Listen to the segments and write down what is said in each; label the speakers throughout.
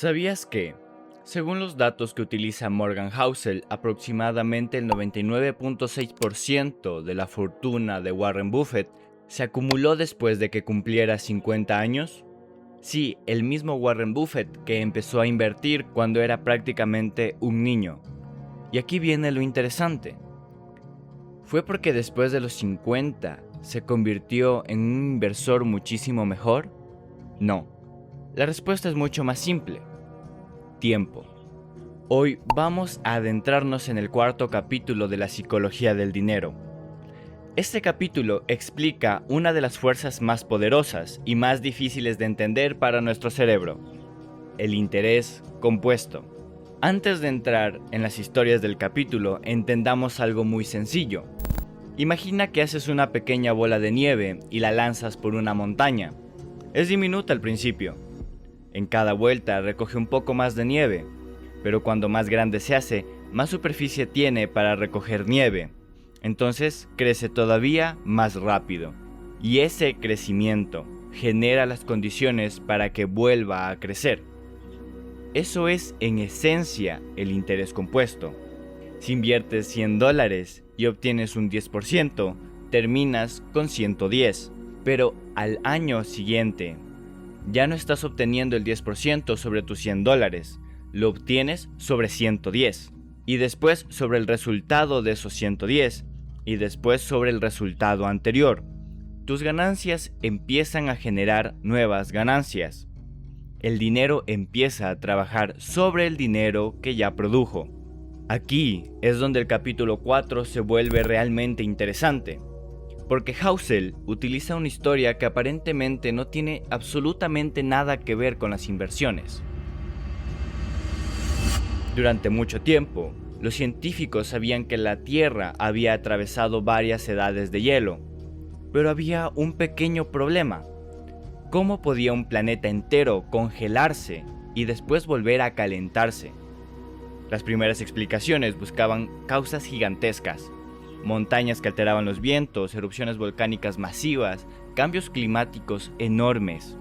Speaker 1: ¿Sabías que, según los datos que utiliza Morgan Housel, aproximadamente el 99.6% de la fortuna de Warren Buffett se acumuló después de que cumpliera 50 años? Sí, el mismo Warren Buffett que empezó a invertir cuando era prácticamente un niño. Y aquí viene lo interesante. ¿Fue porque después de los 50 se convirtió en un inversor muchísimo mejor? No. La respuesta es mucho más simple. Tiempo. Hoy vamos a adentrarnos en el cuarto capítulo de la psicología del dinero. Este capítulo explica una de las fuerzas más poderosas y más difíciles de entender para nuestro cerebro: el interés compuesto. Antes de entrar en las historias del capítulo, entendamos algo muy sencillo. Imagina que haces una pequeña bola de nieve y la lanzas por una montaña. Es diminuta al principio. En cada vuelta recoge un poco más de nieve, pero cuando más grande se hace, más superficie tiene para recoger nieve. Entonces crece todavía más rápido. Y ese crecimiento genera las condiciones para que vuelva a crecer. Eso es en esencia el interés compuesto. Si inviertes $100 y obtienes un 10%, terminas con 110. Pero al año siguiente, ya no estás obteniendo el 10% sobre tus $100, lo obtienes sobre 110. Y después sobre el resultado de esos 110. Y después sobre el resultado anterior. Tus ganancias empiezan a generar nuevas ganancias. El dinero empieza a trabajar sobre el dinero que ya produjo. Aquí es donde el capítulo 4 se vuelve realmente interesante, porque Housel utiliza una historia que aparentemente no tiene absolutamente nada que ver con las inversiones. Durante mucho tiempo, los científicos sabían que la Tierra había atravesado varias edades de hielo, pero había un pequeño problema. ¿Cómo podía un planeta entero congelarse y después volver a calentarse? Las primeras explicaciones buscaban causas gigantescas: montañas que alteraban los vientos, erupciones volcánicas masivas, cambios climáticos enormes.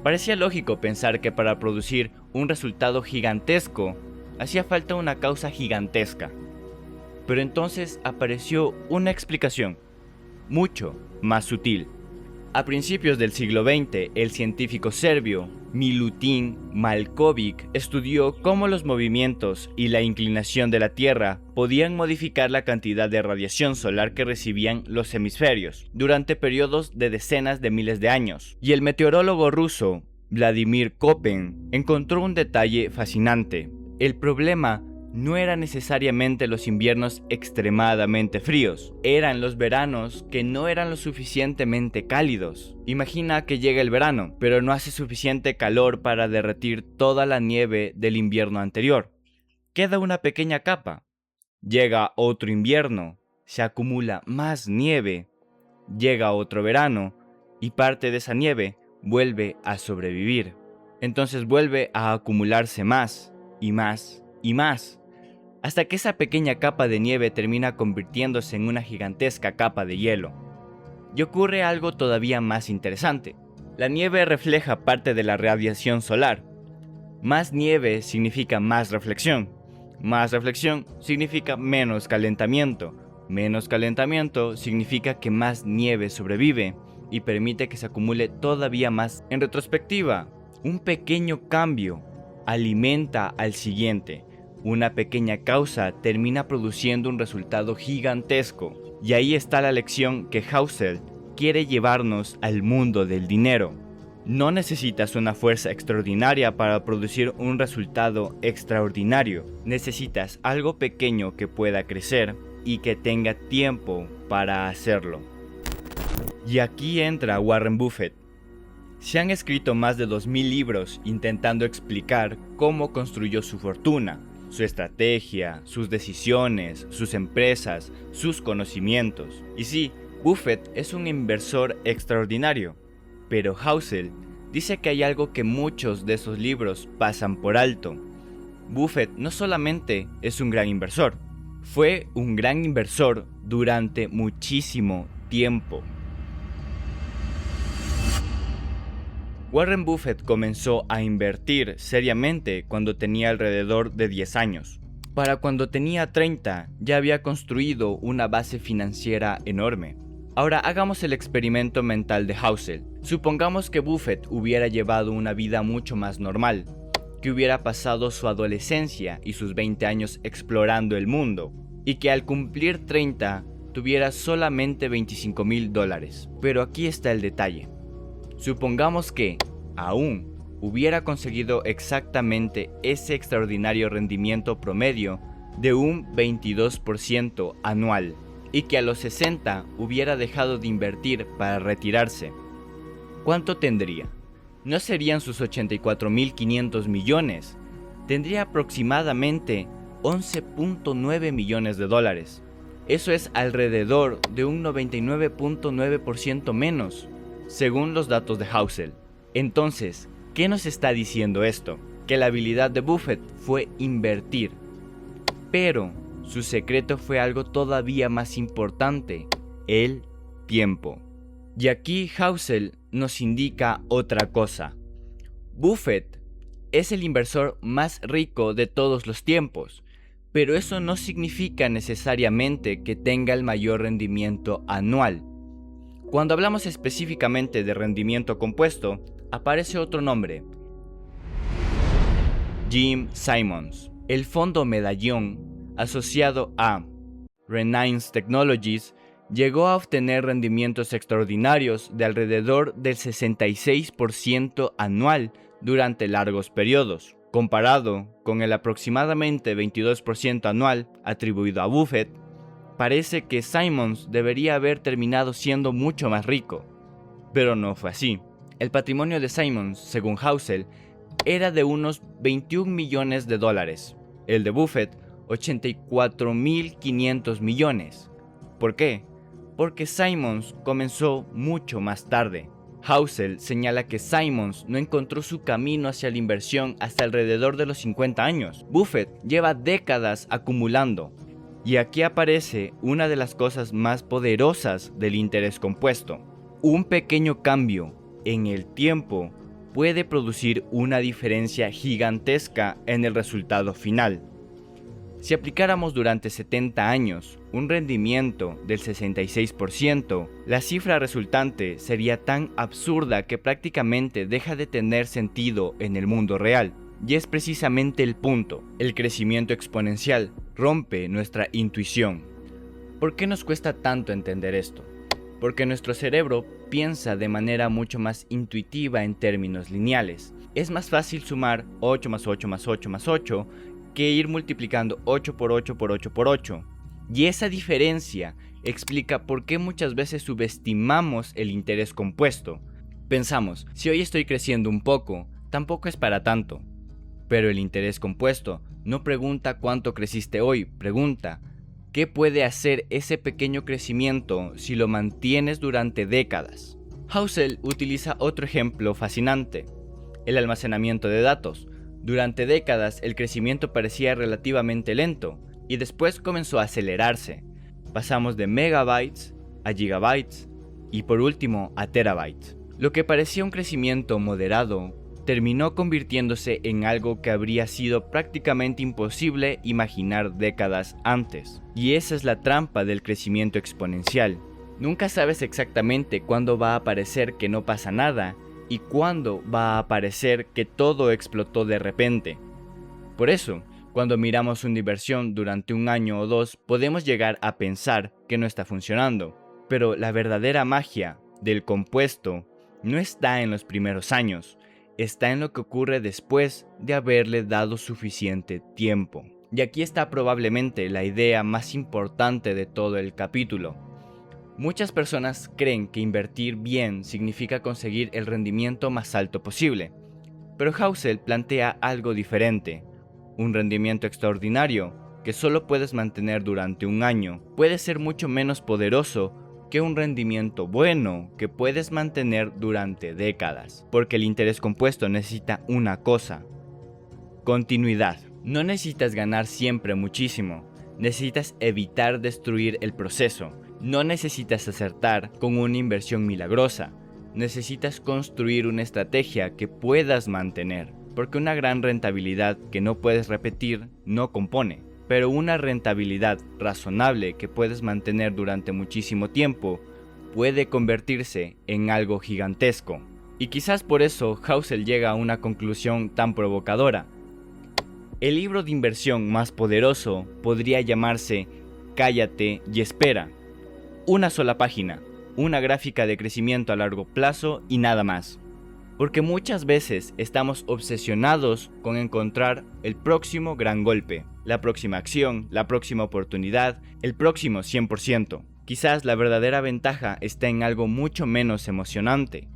Speaker 1: Parecía lógico pensar que para producir un resultado gigantesco, hacía falta una causa gigantesca. Pero entonces apareció una explicación, mucho más sutil. A principios del siglo XX, el científico serbio Milutin Malkovic estudió cómo los movimientos y la inclinación de la Tierra podían modificar la cantidad de radiación solar que recibían los hemisferios durante periodos de decenas de miles de años. Y el meteorólogo ruso Vladimir Koppen encontró un detalle fascinante. El problema no eran necesariamente los inviernos extremadamente fríos, eran los veranos que no eran lo suficientemente cálidos. Imagina que llega el verano, pero no hace suficiente calor para derretir toda la nieve del invierno anterior. Queda una pequeña capa. Llega otro invierno, se acumula más nieve. Llega otro verano y parte de esa nieve vuelve a sobrevivir. Entonces vuelve a acumularse más y más y más, hasta que esa pequeña capa de nieve termina convirtiéndose en una gigantesca capa de hielo. Y ocurre algo todavía más interesante. La nieve refleja parte de la radiación solar. Más nieve significa más reflexión. Más reflexión significa menos calentamiento. Menos calentamiento significa que más nieve sobrevive y permite que se acumule todavía más. En retrospectiva, un pequeño cambio alimenta al siguiente. Una pequeña causa termina produciendo un resultado gigantesco. Y ahí está la lección que Housel quiere llevarnos al mundo del dinero. No necesitas una fuerza extraordinaria para producir un resultado extraordinario. Necesitas algo pequeño que pueda crecer y que tenga tiempo para hacerlo. Y aquí entra Warren Buffett. Se han escrito más de 2000 libros intentando explicar cómo construyó su fortuna, su estrategia, sus decisiones, sus empresas, sus conocimientos. Y sí, Buffett es un inversor extraordinario, pero Housel dice que hay algo que muchos de esos libros pasan por alto. Buffett no solamente es un gran inversor, fue un gran inversor durante muchísimo tiempo. Warren Buffett comenzó a invertir seriamente cuando tenía alrededor de 10 años. Para cuando tenía 30 ya había construido una base financiera enorme. Ahora hagamos el experimento mental de Housel. Supongamos que Buffett hubiera llevado una vida mucho más normal, que hubiera pasado su adolescencia y sus 20 años explorando el mundo, y que al cumplir 30 tuviera solamente $25,000. Pero aquí está el detalle. Supongamos que, aún, hubiera conseguido exactamente ese extraordinario rendimiento promedio de un 22% anual, y que a los 60 hubiera dejado de invertir para retirarse. ¿Cuánto tendría? No serían sus 84.500 millones, tendría aproximadamente 11.9 millones de dólares. Eso es alrededor de un 99.9% menos, según los datos de Housel. Entonces, ¿qué nos está diciendo esto? Que la habilidad de Buffett fue invertir. Pero su secreto fue algo todavía más importante: el tiempo. Y aquí Housel nos indica otra cosa. Buffett es el inversor más rico de todos los tiempos, pero eso no significa necesariamente que tenga el mayor rendimiento anual. Cuando hablamos específicamente de rendimiento compuesto, aparece otro nombre: Jim Simons. El fondo medallón asociado a Renaissance Technologies llegó a obtener rendimientos extraordinarios de alrededor del 66% anual durante largos periodos. Comparado con el aproximadamente 22% anual atribuido a Buffett, parece que Simons debería haber terminado siendo mucho más rico. Pero no fue así. El patrimonio de Simons, según Housel, era de unos 21 millones de dólares. El de Buffett, 84.500 millones. ¿Por qué? Porque Simons comenzó mucho más tarde. Housel señala que Simons no encontró su camino hacia la inversión hasta alrededor de los 50 años. Buffett lleva décadas acumulando. Y aquí aparece una de las cosas más poderosas del interés compuesto. Un pequeño cambio en el tiempo puede producir una diferencia gigantesca en el resultado final. Si aplicáramos durante 70 años un rendimiento del 66%, la cifra resultante sería tan absurda que prácticamente deja de tener sentido en el mundo real. Y es precisamente el punto. El crecimiento exponencial rompe nuestra intuición. ¿Por qué nos cuesta tanto entender esto? Porque nuestro cerebro piensa de manera mucho más intuitiva en términos lineales. Es más fácil sumar 8 más 8 más 8 más 8 que ir multiplicando 8 por 8 por 8 por 8. Y esa diferencia explica por qué muchas veces subestimamos el interés compuesto. Pensamos, si hoy estoy creciendo un poco, tampoco es para tanto. Pero el interés compuesto no pregunta cuánto creciste hoy, pregunta ¿qué puede hacer ese pequeño crecimiento si lo mantienes durante décadas? Housel utiliza otro ejemplo fascinante: el almacenamiento de datos. Durante décadas el crecimiento parecía relativamente lento y después comenzó a acelerarse. Pasamos de megabytes a gigabytes y por último a terabytes. Lo que parecía un crecimiento moderado terminó convirtiéndose en algo que habría sido prácticamente imposible imaginar décadas antes. Y esa es la trampa del crecimiento exponencial. Nunca sabes exactamente cuándo va a parecer que no pasa nada y cuándo va a parecer que todo explotó de repente. Por eso, cuando miramos una inversión durante un año o dos, podemos llegar a pensar que no está funcionando. Pero la verdadera magia del compuesto no está en los primeros años, está en lo que ocurre después de haberle dado suficiente tiempo. Y aquí está probablemente la idea más importante de todo el capítulo. Muchas personas creen que invertir bien significa conseguir el rendimiento más alto posible, pero Housel plantea algo diferente. Un rendimiento extraordinario que solo puedes mantener durante un año puede ser mucho menos poderoso que un rendimiento bueno que puedes mantener durante décadas, porque el interés compuesto necesita una cosa: continuidad. No necesitas ganar siempre muchísimo, necesitas evitar destruir el proceso. No necesitas acertar con una inversión milagrosa, necesitas construir una estrategia que puedas mantener, porque una gran rentabilidad que no puedes repetir no compone, pero una rentabilidad razonable que puedes mantener durante muchísimo tiempo puede convertirse en algo gigantesco. Y quizás por eso Housel llega a una conclusión tan provocadora. El libro de inversión más poderoso podría llamarse Cállate y espera. Una sola página, una gráfica de crecimiento a largo plazo y nada más. Porque muchas veces estamos obsesionados con encontrar el próximo gran golpe, la próxima acción, la próxima oportunidad, el próximo 100%. Quizás la verdadera ventaja está en algo mucho menos emocionante.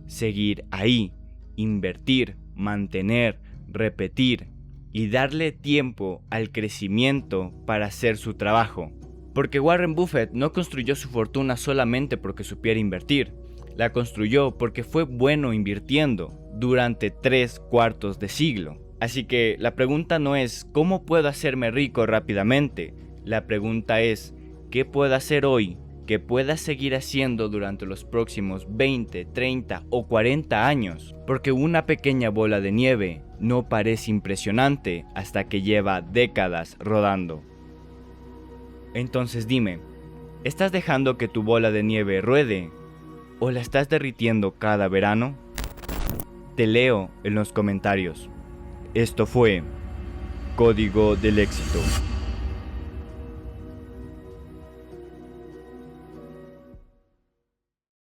Speaker 1: Seguir ahí, invertir, mantener, repetir y darle tiempo al crecimiento para hacer su trabajo. Porque Warren Buffett no construyó su fortuna solamente porque supiera invertir. La construyó porque fue bueno invirtiendo durante 3/4 de siglo. Así que la pregunta no es ¿cómo puedo hacerme rico rápidamente? La pregunta es ¿qué puedo hacer hoy que pueda seguir haciendo durante los próximos 20, 30 o 40 años? Porque una pequeña bola de nieve no parece impresionante hasta que lleva décadas rodando. Entonces dime, ¿estás dejando que tu bola de nieve ruede o la estás derritiendo cada verano? Te leo en los comentarios. Esto fue Código del Éxito.